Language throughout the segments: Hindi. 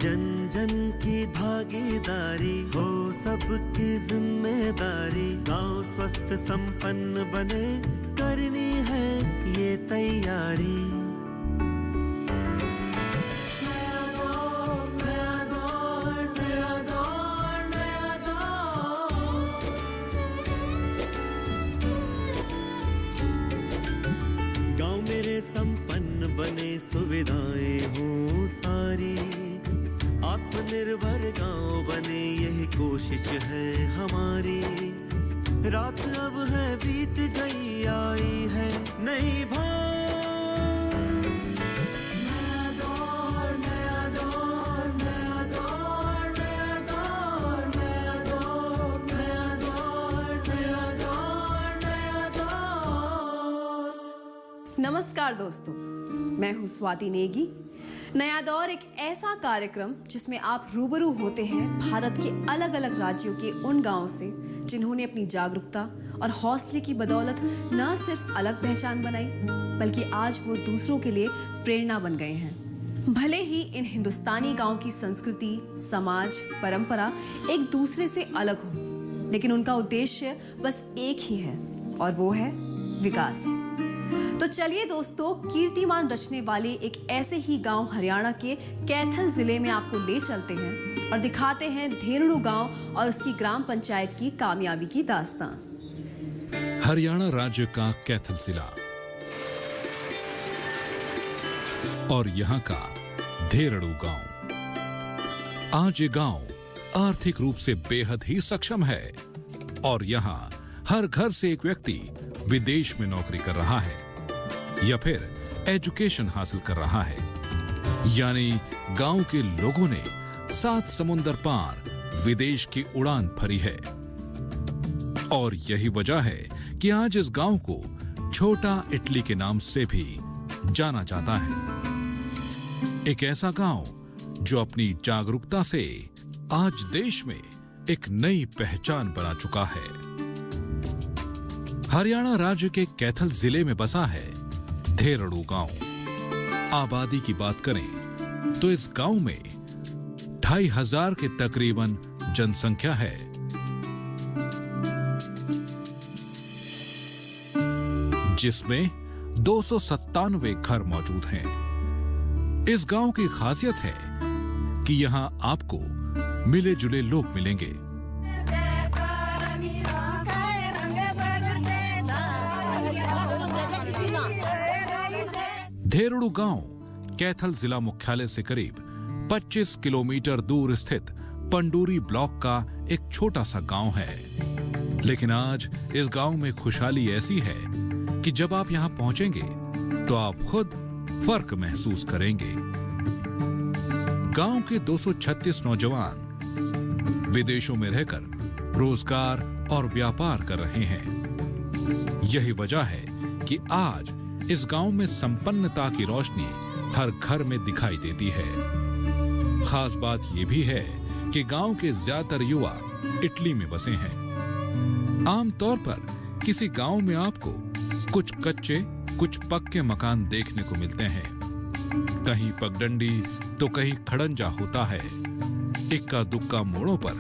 जन जन की भागीदारी हो, सबकी जिम्मेदारी। गांव स्वस्थ संपन्न बने, करनी है ये तैयारी। गांव मेरे संपन्न बने, सुविधाएं हों सारी। आत्मनिर्भर गांव बने, यही कोशिश है हमारी। रात अब है बीत गई, आई है नई भार। नया दौर, नया दौर, नया दौर, नया दौर, नया दौर, नया दौर, नया दौर, नया दौर। नमस्कार दोस्तों, मैं हूं स्वाति नेगी। नया दौर एक ऐसा कार्यक्रम जिसमें आप रूबरू होते हैं भारत के अलग अलग राज्यों के उन गांवों से जिन्होंने अपनी जागरूकता और हौसले की बदौलत न सिर्फ अलग पहचान बनाई, बल्कि आज वो दूसरों के लिए प्रेरणा बन गए हैं। भले ही इन हिंदुस्तानी गांव की संस्कृति, समाज, परंपरा एक दूसरे से अलग हो, लेकिन उनका उद्देश्य बस एक ही है और वो है विकास। तो चलिए दोस्तों, कीर्तिमान रचने वाले एक ऐसे ही गांव हरियाणा के कैथल जिले में आपको ले चलते हैं और दिखाते हैं धेरड़ू गांव और उसकी ग्राम पंचायत की कामयाबी की दास्तान। हरियाणा राज्य का कैथल जिला और यहाँ का धेरड़ू गांव। आज ये गांव आर्थिक रूप से बेहद ही सक्षम है और यहाँ हर घर से एक व्यक्ति विदेश में नौकरी कर रहा है या फिर एजुकेशन हासिल कर रहा है। यानी गांव के लोगों ने 7 समुंदर पार विदेश की उड़ान भरी है। और यही वजह है कि आज इस गांव को छोटा इटली के नाम से भी जाना जाता है। एक ऐसा गांव जो अपनी जागरूकता से आज देश में एक नई पहचान बना चुका है। हरियाणा राज्य के कैथल जिले में बसा है धेरड़ू गांव। आबादी की बात करें तो इस गांव में 2500 के तकरीबन जनसंख्या है। जिसमें 297 घर मौजूद हैं। इस गांव की खासियत है कि यहां आपको मिले जुले लोग मिलेंगे। धेरड़ू गांव कैथल जिला मुख्यालय से करीब 25 किलोमीटर दूर स्थित पंडूरी ब्लॉक का एक छोटा सा गांव है। लेकिन आज इस गांव में खुशहाली ऐसी है कि जब आप यहां पहुंचेंगे तो आप खुद फर्क महसूस करेंगे। गांव के 236 नौजवान विदेशों में रहकर रोजगार और व्यापार कर रहे हैं। यही वजह है कि आज इस गांव में संपन्नता की रोशनी हर घर में दिखाई देती है। खास बात यह भी है कि गांव के ज्यादातर युवा इटली में बसे हैं। आमतौर पर किसी गांव में आपको कुछ कच्चे कुछ पक्के मकान देखने को मिलते हैं। कहीं पगडंडी तो कहीं खड़ंजा होता है। इक्का दुक्का मोड़ों पर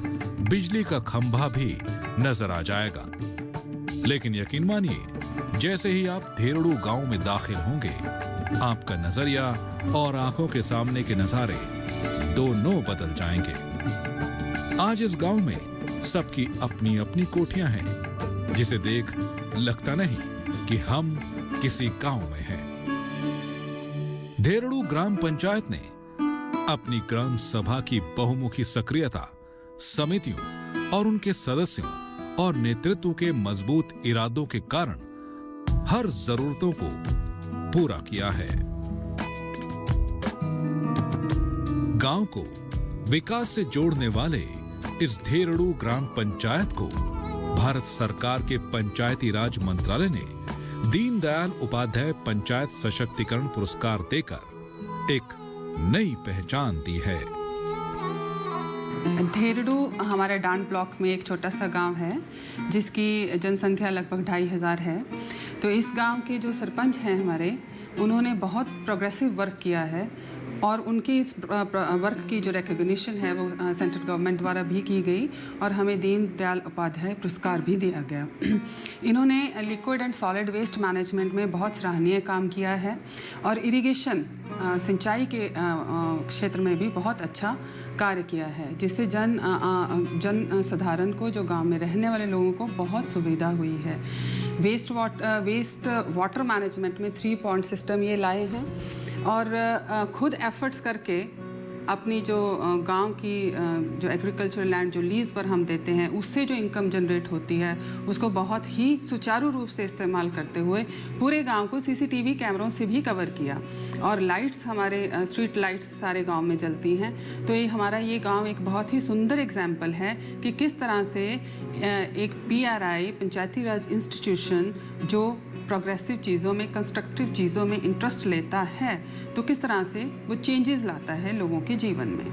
बिजली का खंभा भी नजर आ जाएगा। लेकिन यकीन मानिए, जैसे ही आप धेरड़ू गांव में दाखिल होंगे, आपका नजरिया और आंखों के सामने के नजारे दोनों बदल जाएंगे। आज इस गांव में सबकी अपनी अपनी कोठियां हैं, जिसे देख लगता नहीं कि हम किसी गांव में हैं। धेरड़ू ग्राम पंचायत ने अपनी ग्राम सभा की बहुमुखी सक्रियता, समितियों और उनके सदस्यों और नेतृत्व के मजबूत इरादों के कारण हर जरूरतों को पूरा किया है। गांव को विकास से जोड़ने वाले इस धेरड़ू ग्राम पंचायत को भारत सरकार के पंचायती राज मंत्रालय ने दीनदयाल उपाध्याय पंचायत सशक्तिकरण पुरस्कार देकर एक नई पहचान दी है। धेरड़ू हमारे डांड ब्लॉक में एक छोटा सा गांव है जिसकी जनसंख्या लगभग 2500 है। तो इस गांव के जो सरपंच हैं हमारे, उन्होंने बहुत प्रोग्रेसिव वर्क किया है। और उनकी इस वर्क की जो रिकग्निशन है वो सेंट्रल गवर्नमेंट द्वारा भी की गई और हमें दीनदयाल उपाध्याय पुरस्कार भी दिया गया। इन्होंने liquid and solid waste management में बहुत सराहनीय काम किया है और इरिगेशन सिंचाई के क्षेत्र में भी बहुत अच्छा कार्य किया है, जिससे जन साधारण को, जो गांव में रहने वाले लोगों को बहुत सुविधा हुई है। वेस्ट वाटर मैनेजमेंट में 3 पॉइंट सिस्टम ये लाए हैं और खुद एफर्ट्स करके अपनी जो गांव की जो एग्रीकल्चर लैंड जो लीज पर हम देते हैं उससे जो इनकम जनरेट होती है उसको बहुत ही सुचारू रूप से इस्तेमाल करते हुए पूरे गांव को सीसीटीवी कैमरों से भी कवर किया और लाइट्स, हमारे स्ट्रीट लाइट्स सारे गांव में जलती हैं। तो ये गांव एक बहुत ही सुंदर एग्जाम्पल है कि किस तरह से एक PRI पंचायती राज इंस्टीट्यूशन जो प्रोग्रेसिव चीज़ों में, कंस्ट्रक्टिव चीज़ों में इंटरेस्ट लेता है तो किस तरह से वो चेंजेस लाता है लोगों के जीवन में।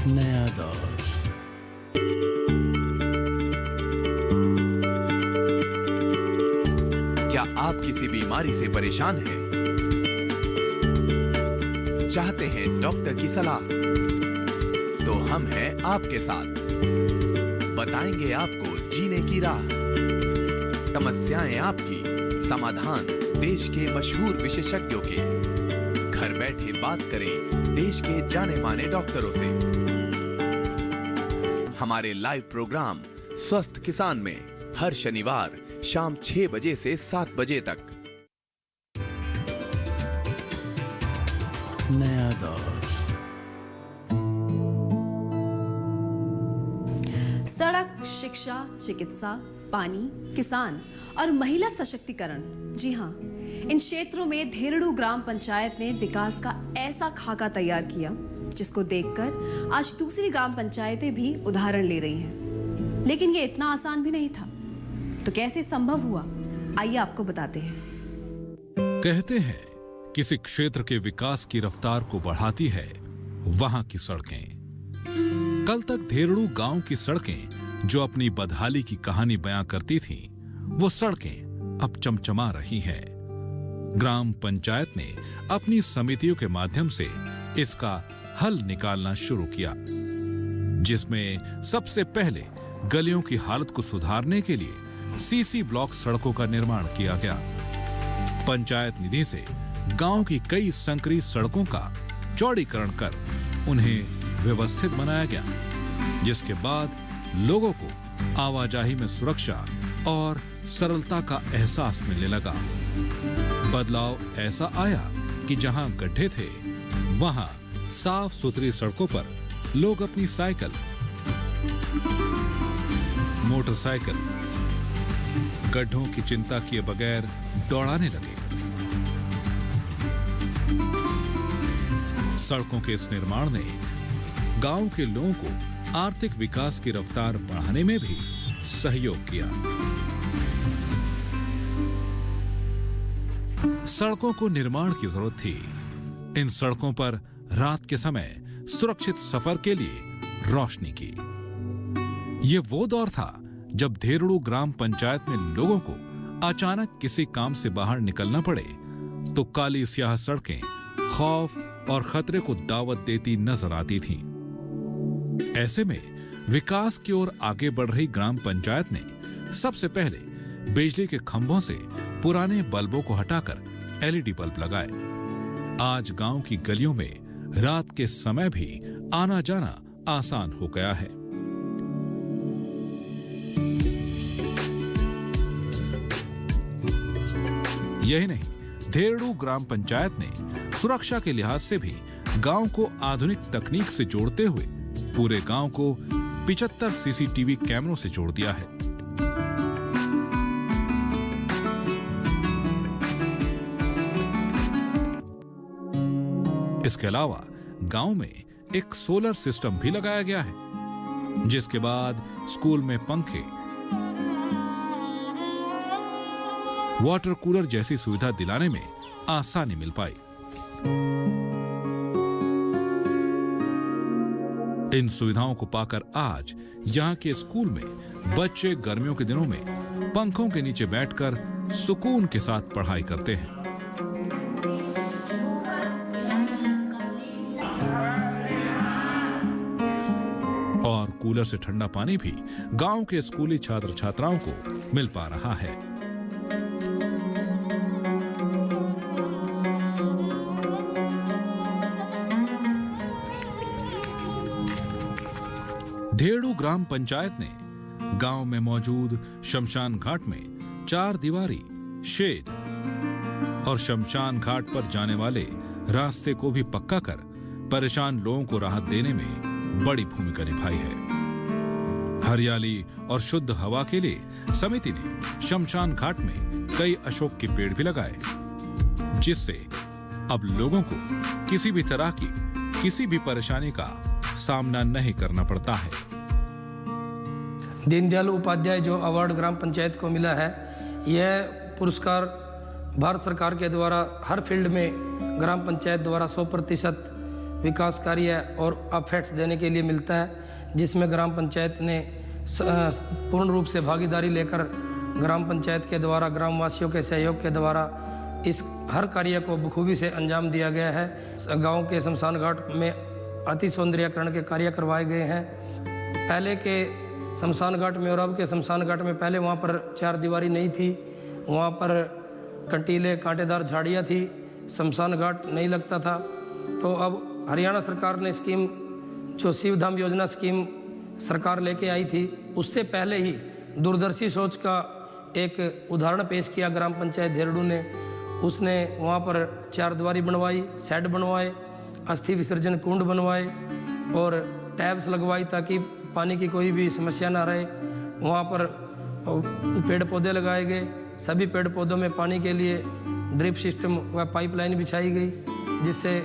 नया दौर। क्या आप किसी बीमारी से परेशान हैं? चाहते हैं डॉक्टर की सलाह? तो हम हैं आपके साथ, बताएंगे आपको जीने की राह। समस्याएं आपकी, समाधान देश के मशहूर विशेषज्ञों के। घर बैठे बात करें देश के जाने माने डॉक्टरों से। हमारे लाइव प्रोग्राम स्वस्थ किसान में हर शनिवार शाम 6 बजे से 7 बजे तक। नया दौर। सड़क, शिक्षा, चिकित्सा, पानी, किसान और महिला सशक्तिकरण, जी हाँ, इन क्षेत्रों में धेरड़ू ग्राम पंचायत ने विकास का ऐसा खाका तैयार किया जिसको देखकर आज दूसरी ग्राम पंचायतें भी उदाहरण ले रही हैं। लेकिन ये इतना आसान भी नहीं था। तो कैसे संभव हुआ, आइए आपको बताते हैं। कहते हैं किसी क्षेत्र के विकास की रफ्तार को बढ़ाती है वहां की सड़कें। कल तक धेरड़ू गांव की सड़कें जो अपनी बदहाली की कहानी बयां करती थीं, वो सड़कें अब चमचमा रही हैं। ग्राम पंचायत ने अपनी समितियों के माध्यम से इसका हल निकालना शुरू किया, जिसमें सबसे पहले गलियों की हालत को सुधारने के लिए सीसी ब्लॉक सड़कों का निर्माण किया गया। पंचायत निधि से गांव की कई संकरी सड़कों का चौड़ीकरण कर उन्हें व्यवस्थित बनाया गया, जिसके बाद लोगों को आवाजाही में सुरक्षा और सरलता का एहसास मिलने लगा। बदलाव ऐसा आया कि जहां गड्ढे थे वहां साफ सुथरी सड़कों पर लोग अपनी साइकिल, मोटरसाइकिल गड्ढों की चिंता किए बगैर दौड़ाने लगे। सड़कों के इस निर्माण ने गांव के लोगों को आर्थिक विकास की रफ्तार बढ़ाने में भी सहयोग किया। सड़कों को निर्माण की जरूरत थी। इन सड़कों पर रात के समय सुरक्षित सफर के लिए रोशनी की। यह वो दौर था जब धेरड़ू ग्राम पंचायत में लोगों को अचानक किसी काम से बाहर निकलना पड़े तो काली स्याह सड़कें खौफ और खतरे को दावत देती नजर आती थीं। ऐसे में विकास की ओर आगे बढ़ रही ग्राम पंचायत ने सबसे पहले बिजली के खंभों से पुराने बल्बों को हटाकर LED बल्ब लगाए। आज गांव की गलियों में रात के समय भी आना जाना आसान हो गया है। यही नहीं, धेरड़ू ग्राम पंचायत ने सुरक्षा के लिहाज से भी गांव को आधुनिक तकनीक से जोड़ते हुए पूरे गांव को 75 CCTV कैमरों से जोड़ दिया है। इसके अलावा गांव में एक सोलर सिस्टम भी लगाया गया है, जिसके बाद स्कूल में पंखे, वाटर कूलर जैसी सुविधा दिलाने में आसानी मिल पाई। इन सुविधाओं को पाकर आज यहाँ के स्कूल में बच्चे गर्मियों के दिनों में पंखों के नीचे बैठकर सुकून के साथ पढ़ाई करते हैं। और कूलर से ठंडा पानी भी गांव के स्कूली छात्र छात्राओं को मिल पा रहा है। धेड़ू ग्राम पंचायत ने गांव में मौजूद शमशान घाट में 4 दीवारी, शेड और शमशान घाट पर जाने वाले रास्ते को भी पक्का कर परेशान लोगों को राहत देने में बड़ी भूमिका निभाई है। हरियाली और शुद्ध हवा के लिए समिति ने शमशान घाट में कई अशोक के पेड़ भी लगाए, जिससे अब लोगों को किसी भी तरह की किसी भी परेशानी का सामना नहीं करना पड़ता है। दीनदयाल उपाध्याय जो अवार्ड ग्राम पंचायत को मिला है, यह पुरस्कार भारत सरकार के द्वारा हर फील्ड में ग्राम पंचायत द्वारा 100% विकास कार्य और अपफेट्स देने के लिए मिलता है, जिसमें ग्राम पंचायत ने पूर्ण रूप से भागीदारी लेकर ग्राम पंचायत के द्वारा ग्रामवासियों के सहयोग के द्वारा इस हर कार्य को बखूबी से अंजाम दिया गया है। गांव के शमशान घाट में अति सौंदर्यीकरण के कार्य करवाए गए हैं। पहले के शमशान घाट में और अब के शमशान घाट में पहले वहाँ पर 4 दीवारी नहीं थी, वहाँ पर कंटीले कांटेदार झाड़ियाँ थी, शमशान घाट नहीं लगता था। तो अब हरियाणा सरकार ने स्कीम जो शिवधाम योजना स्कीम सरकार लेके आई थी, उससे पहले ही दूरदर्शी सोच का एक उदाहरण पेश किया ग्राम पंचायत धेरडू ने। उसने वहाँ पर 4 दीवारी बनवाई, शेड बनवाए, अस्थि विसर्जन कुंड बनवाए और टैब्स लगवाई ताकि पानी की कोई भी समस्या ना रहे। वहाँ पर पेड़ पौधे लगाए गए, सभी पेड़ पौधों में पानी के लिए ड्रिप सिस्टम व पाइपलाइन बिछाई गई, जिससे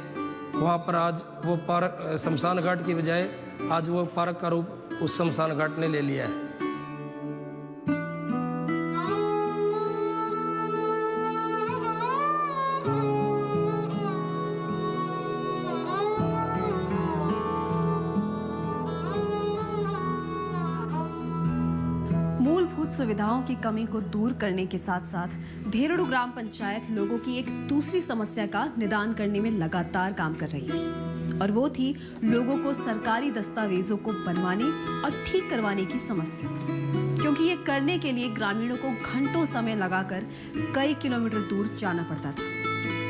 वहाँ पर आज वो पार्क शमशान घाट की बजाय आज वो पार्क का रूप उस शमशान घाट ने ले लिया है। मूलभूत सुविधाओं की कमी को दूर करने के साथ साथ धेरडू ग्राम पंचायत लोगों की एक दूसरी समस्या का निदान करने में लगातार काम कर रही थी, और वो थी लोगों को सरकारी दस्तावेजों को बनवाने और ठीक करवाने की समस्या। क्योंकि ये करने के लिए ग्रामीणों को घंटों समय लगाकर कई किलोमीटर दूर जाना पड़ता था,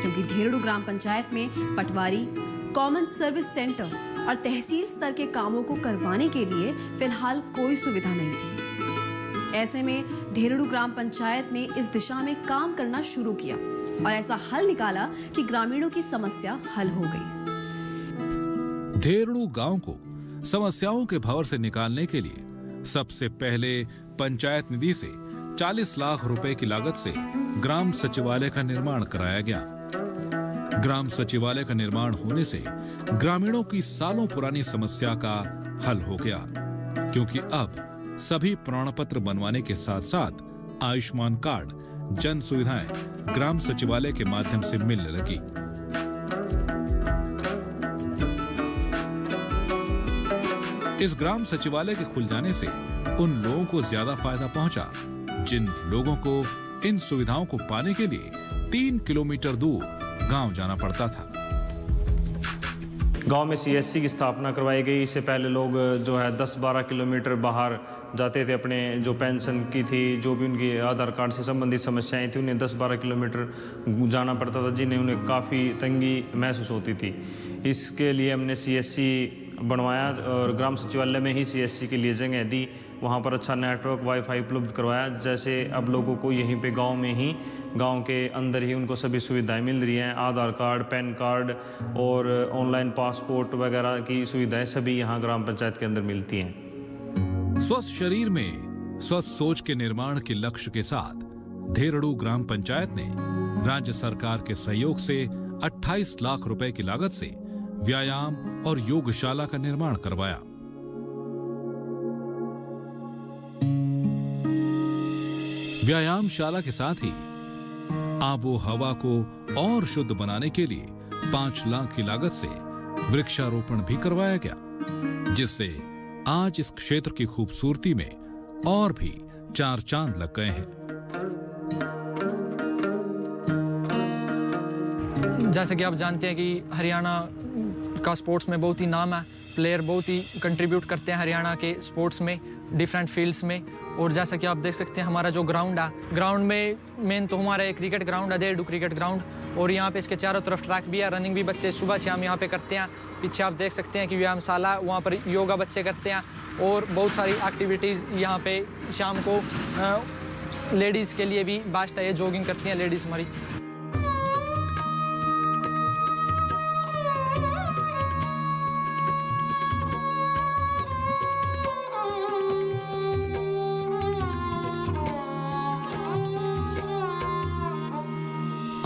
क्योंकि धेरडू ग्राम पंचायत में पटवारी, कॉमन सर्विस सेंटर और तहसील स्तर के कामों को करवाने के लिए फिलहाल कोई सुविधा नहीं थी। ऐसे में धेरडू ग्राम पंचायत ने इस दिशा में काम करना शुरू किया और ऐसा हल निकाला कि ग्रामीणों की समस्या हल हो गई। धेरडू गांव को समस्याओं के भंवर से निकालने के लिए सबसे पहले पंचायत निधि से 40 लाख रुपए की लागत से ग्राम सचिवालय का निर्माण कराया गया। ग्राम सचिवालय का निर्माण होने से ग्रामीणों की सालों पुरानी समस्या का हल हो गया, क्योंकि अब सभी प्रमाण पत्र बनवाने के साथ साथ आयुष्मान कार्ड, जन सुविधाएं ग्राम सचिवालय के माध्यम से मिलने लगी। इस ग्राम सचिवालय के खुल जाने से उन लोगों को ज्यादा फायदा पहुंचा जिन लोगों को इन सुविधाओं को पाने के लिए 3 किलोमीटर दूर गांव जाना पड़ता था। गांव में सीएससी की स्थापना करवाई गई। इससे पहले लोग जो है 10-12 किलोमीटर बाहर जाते थे, अपने जो पेंशन की थी, जो भी उनकी आधार कार्ड से संबंधित समस्याएं थी, उन्हें 10-12 किलोमीटर जाना पड़ता था, जिन्हें उन्हें काफ़ी तंगी महसूस होती थी। इसके लिए हमने सीएससी बनवाया और ग्राम सचिवालय में ही सीएससी के लिए जगह दी, वहाँ पर अच्छा नेटवर्क वाईफाई उपलब्ध करवाया। जैसे अब लोगों को यहीं पे गांव में ही, गांव के अंदर ही उनको सभी सुविधाएं मिल रही हैं। आधार कार्ड, पैन कार्ड और ऑनलाइन पासपोर्ट वगैरह की सुविधाएं सभी यहाँ ग्राम पंचायत के अंदर मिलती हैं। स्वस्थ शरीर में स्वस्थ सोच के निर्माण के लक्ष्य के साथ धेरडू ग्राम पंचायत ने राज्य सरकार के सहयोग से 28 लाख रुपए की लागत से व्यायाम और योगशाला का निर्माण करवाया। व्यायामशाला के साथ ही आबो हवा को और शुद्ध बनाने के लिए 5 लाख की लागत से वृक्षारोपण भी करवाया गया, जिससे आज इस क्षेत्र की खूबसूरती में और भी 4 चांद लग गए हैं। जैसे कि आप जानते हैं कि हरियाणा का स्पोर्ट्स में बहुत ही नाम है, प्लेयर बहुत ही कंट्रीब्यूट करते हैं हरियाणा के स्पोर्ट्स में, डिफरेंट फील्ड्स में। और जैसा कि आप देख सकते हैं हमारा जो ग्राउंड है, ग्राउंड में मेन तो हमारा एक क्रिकेट ग्राउंड है, देहड़ू क्रिकेट ग्राउंड, और यहाँ पे इसके चारों तरफ ट्रैक भी है, रनिंग भी बच्चे सुबह शाम यहाँ पे करते हैं। पीछे आप देख सकते हैं कि व्यायामशाला, वहाँ पर योगा बच्चे करते हैं और बहुत सारी एक्टिविटीज़ यहाँ पे शाम को लेडीज़ के लिए भी बेस्ट है, ये जॉगिंग करती हैं लेडीज़ हमारी।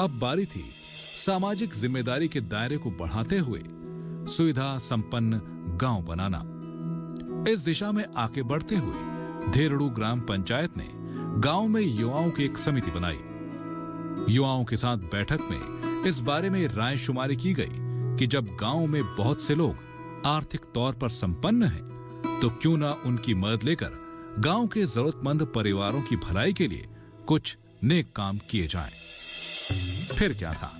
अब बारी थी सामाजिक जिम्मेदारी के दायरे को बढ़ाते हुए सुविधा संपन्न गांव बनाना। इस दिशा में आगे बढ़ते हुए धेरड़ू ग्राम पंचायत ने गांव में युवाओं की एक समिति बनाई। युवाओं के साथ बैठक में इस बारे में राय शुमारी की गई कि जब गांव में बहुत से लोग आर्थिक तौर पर संपन्न हैं, तो क्यों ना उनकी मदद लेकर गांव के जरूरतमंद परिवारों की भलाई के लिए कुछ नेक काम किए जाएं। फिर क्या था,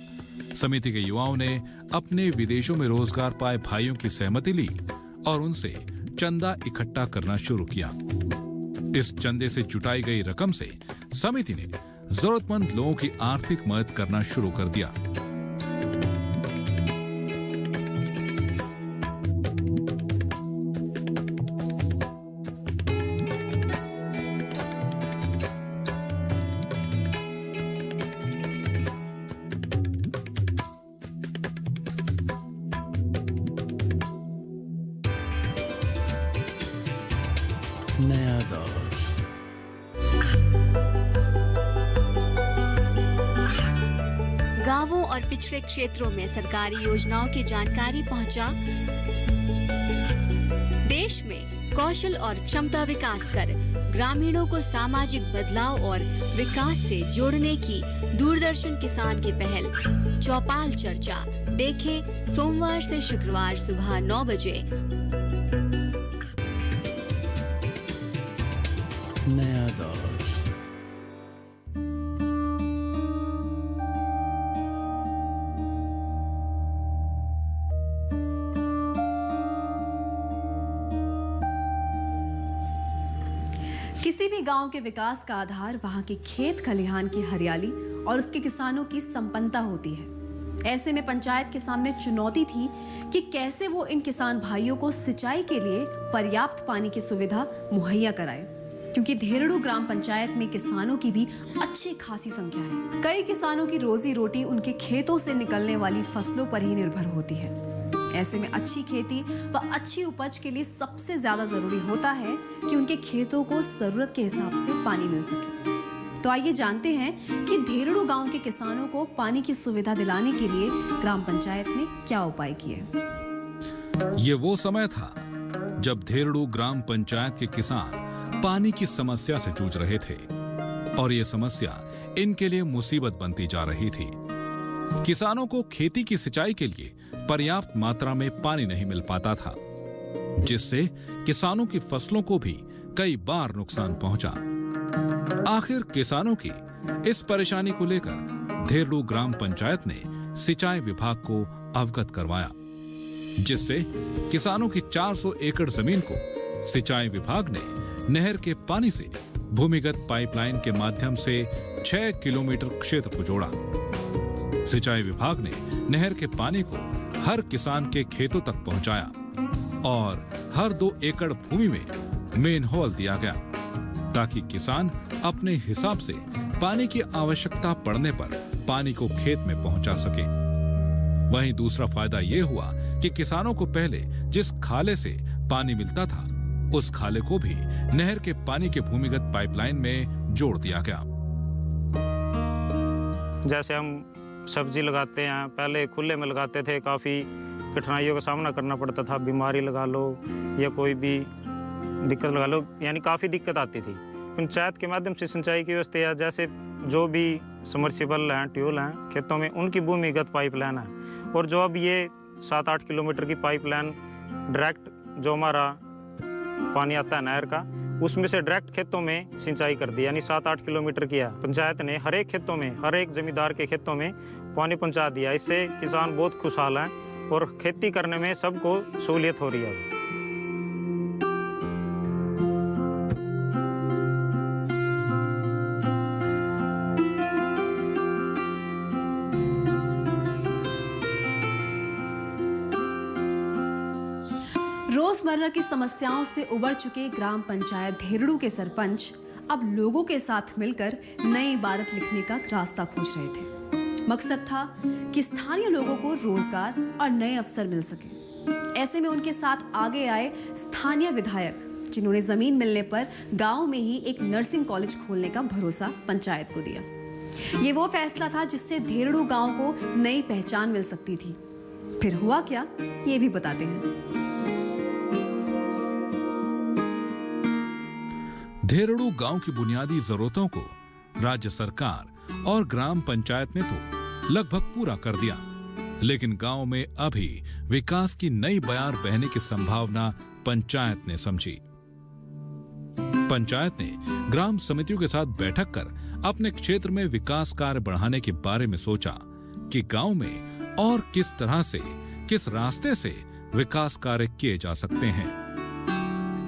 समिति के युवाओं ने अपने विदेशों में रोजगार पाए भाइयों की सहमति ली और उनसे चंदा इकट्ठा करना शुरू किया। इस चंदे से जुटाई गई रकम से समिति ने जरूरतमंद लोगों की आर्थिक मदद करना शुरू कर दिया। नया दौर। गांवों और पिछड़े क्षेत्रों में सरकारी योजनाओं की जानकारी पहुंचा। देश में कौशल और क्षमता विकास कर ग्रामीणों को सामाजिक बदलाव और विकास से जोड़ने की दूरदर्शन किसान की पहल चौपाल चर्चा देखें सोमवार से शुक्रवार सुबह 9 बजे। नया दौर। किसी भी गांव के विकास का आधार वहां के खेत खलिहान की हरियाली और उसके किसानों की संपन्नता होती है। ऐसे में पंचायत के सामने चुनौती थी कि कैसे वो इन किसान भाइयों को सिंचाई के लिए पर्याप्त पानी की सुविधा मुहैया कराए, क्योंकि धेरड़ू ग्राम पंचायत में किसानों की भी अच्छी खासी संख्या है। कई किसानों की रोजी रोटी उनके खेतों से निकलने वाली फसलों पर ही निर्भर होती है। ऐसे में अच्छी खेती व अच्छी उपज के लिए सबसे ज्यादा जरूरी होता है कि उनके खेतों को जरूरत के हिसाब से पानी मिल सके। तो आइए जानते हैं कि धेरड़ू गांव के किसानों को पानी की सुविधा दिलाने के लिए ग्राम पंचायत ने क्या उपाय किए। ये वो समय था जब धेरड़ू ग्राम पंचायत के किसान पानी की समस्या से जूझ रहे थे और ये समस्या इनके लिए मुसीबत बनती जा रही थी। किसानों को खेती की सिंचाई के लिए पर्याप्त मात्रा में पानी नहीं मिल पाता था, जिससे किसानों की फसलों को भी कई बार नुकसान पहुंचा। आखिर किसानों की इस परेशानी को लेकर धेरड़ू ग्राम पंचायत ने सिंचाई विभाग को अवगत करवाया, जिससे किसानों की 400 एकड़ जमीन को सिंचाई विभाग ने नहर के पानी से भूमिगत पाइपलाइन के माध्यम से 6 किलोमीटर क्षेत्र को जोड़ा। सिंचाई विभाग ने नहर के पानी को हर किसान के खेतों तक पहुंचाया और हर 2 एकड़ भूमि में मेन होल दिया गया, ताकि किसान अपने हिसाब से पानी की आवश्यकता पड़ने पर पानी को खेत में पहुंचा सके। वहीं दूसरा फायदा यह हुआ कि किसानों को पहले जिस खाले से पानी मिलता था, उस खाले को भी नहर के पानी के भूमिगत पाइपलाइन में जोड़ दिया गया। जैसे हम सब्जी लगाते हैं, पहले खुले में लगाते थे, काफ़ी कठिनाइयों का सामना करना पड़ता था। बीमारी लगा लो या कोई भी दिक्कत लगा लो, यानी काफ़ी दिक्कत आती थी। पंचायत के माध्यम से सिंचाई की व्यवस्था है, जैसे जो भी समर्सिबल हैं, ट्यूबवेल हैं खेतों में, उनकी भूमिगत पाइपलाइन है, और जो अब ये 7-8 किलोमीटर की पाइपलाइन डायरेक्ट जो हमारा पानी आता है नहर का, उसमें से डायरेक्ट खेतों में सिंचाई कर दी, यानी 7-8 किलोमीटर किया। पंचायत ने हर एक खेतों में, हर एक जमींदार के खेतों में पानी पहुंचा दिया। इससे किसान बहुत खुशहाल हैं और खेती करने में सबको सहूलियत हो रही है। रोजमर्रा की समस्याओं से उबर चुके ग्राम पंचायत धेरड़ू के सरपंच अब लोगों के साथ मिलकर नई इबारत लिखने का रास्ता खोज रहे थे। मकसद था कि स्थानीय लोगों को रोजगार और नए अवसर मिल सके। ऐसे में उनके साथ आगे आए स्थानीय विधायक, जिन्होंने जमीन मिलने पर गांव में ही एक नर्सिंग कॉलेज खोलने का भरोसा पंचायत को दिया। ये वो फैसला था जिससे धेरड़ू गांव को नई पहचान मिल सकती थी। फिर हुआ क्या, ये भी बताते हैं। धेरड़ू गांव की बुनियादी जरूरतों को राज्य सरकार और ग्राम पंचायत ने तो लगभग पूरा कर दिया, लेकिन गांव में अभी विकास की नई बयार बहने की संभावना पंचायत ने समझी। पंचायत ने ग्राम समितियों के साथ बैठक कर अपने क्षेत्र में विकास कार्य बढ़ाने के बारे में सोचा कि गांव में और किस तरह से, किस रास्ते से विकास कार्य किए जा सकते हैं।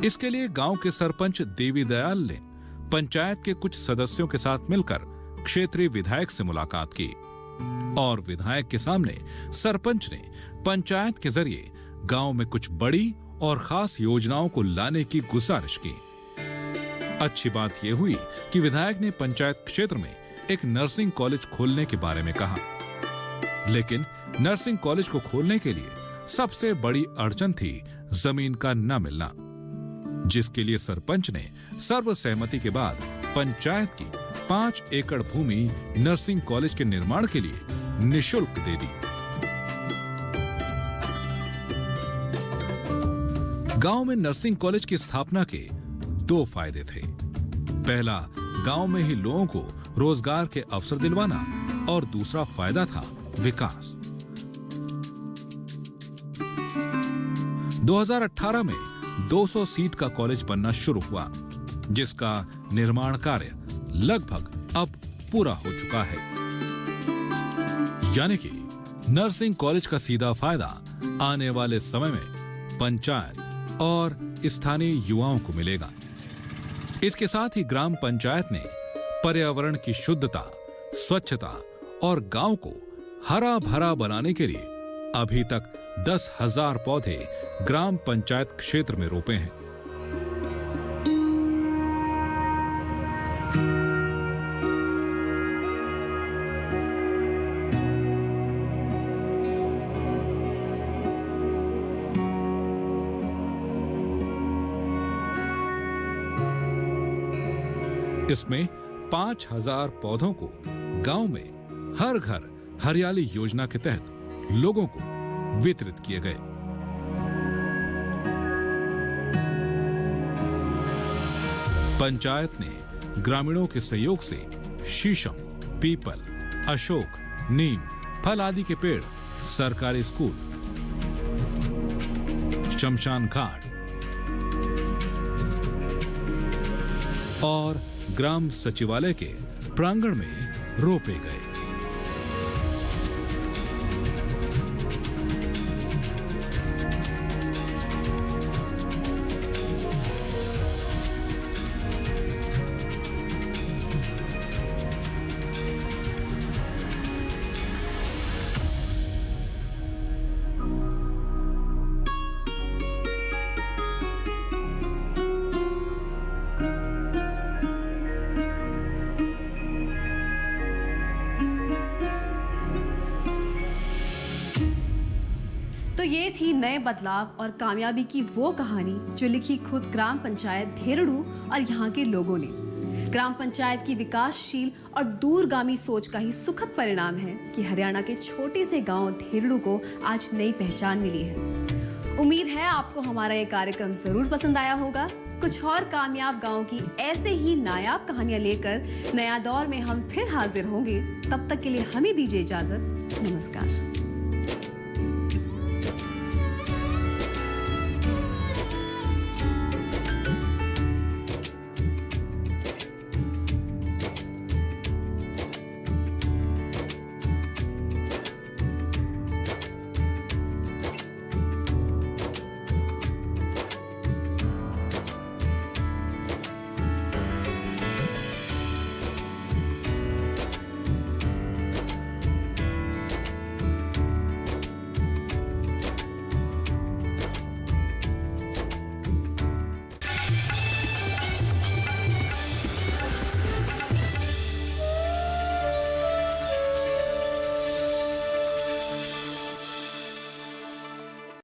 इसके लिए गांव के सरपंच देवी दयाल ने पंचायत के कुछ सदस्यों के साथ मिलकर क्षेत्रीय विधायक से मुलाकात की और विधायक के सामने सरपंच ने पंचायत के जरिए गांव में कुछ बड़ी और खास योजनाओं को लाने की गुजारिश की। अच्छी बात यह हुई कि विधायक ने पंचायत क्षेत्र में एक नर्सिंग कॉलेज खोलने के बारे में कहा, लेकिन नर्सिंग कॉलेज को खोलने के लिए सबसे बड़ी अड़चन थी जमीन का न मिलना, जिसके लिए सरपंच ने सर्वसहमति के बाद पंचायत की 5 एकड़ भूमि नर्सिंग कॉलेज के निर्माण के लिए निशुल्क दे दी। गांव में नर्सिंग कॉलेज की स्थापना के 2 फायदे थे। पहला, गांव में ही लोगों को रोजगार के अवसर दिलवाना, और दूसरा फायदा था विकास। 2018 में 200 सीट का कॉलेज बनना शुरू हुआ, जिसका निर्माण कार्य लगभग अब पूरा हो चुका है। यानी कि नर्सिंग कॉलेज का सीधा फायदा आने वाले समय में पंचायत और स्थानीय युवाओं को मिलेगा। इसके साथ ही ग्राम पंचायत ने पर्यावरण की शुद्धता, स्वच्छता और गांव को हरा भरा बनाने के लिए अभी तक 10,000 पौधे ग्राम पंचायत क्षेत्र में रोपे हैं। इसमें 5,000 पौधों को गांव में हर घर हरियाली योजना के तहत लोगों को वितरित किए गए। पंचायत ने ग्रामीणों के सहयोग से शीशम, पीपल, अशोक, नीम, फल आदि के पेड़, सरकारी स्कूल, शमशान घाट और ग्राम सचिवालय के प्रांगण में रोपे गए। ये थी नए बदलाव और कामयाबी की वो कहानी जो लिखी खुद ग्राम पंचायत धेरड़ू और यहाँ के लोगों ने। ग्राम पंचायत की विकासशील और दूरगामी सोच का ही सुखद परिणाम है कि हरियाणा के छोटे से गांव धेरड़ू को आज नई पहचान मिली है। उम्मीद है आपको हमारा ये कार्यक्रम जरूर पसंद आया होगा। कुछ और कामयाब गांव की ऐसे ही नायाब कहानियां लेकर नया दौर में हम फिर हाजिर होंगे। तब तक के लिए हमें दीजिए इजाजत। नमस्कार।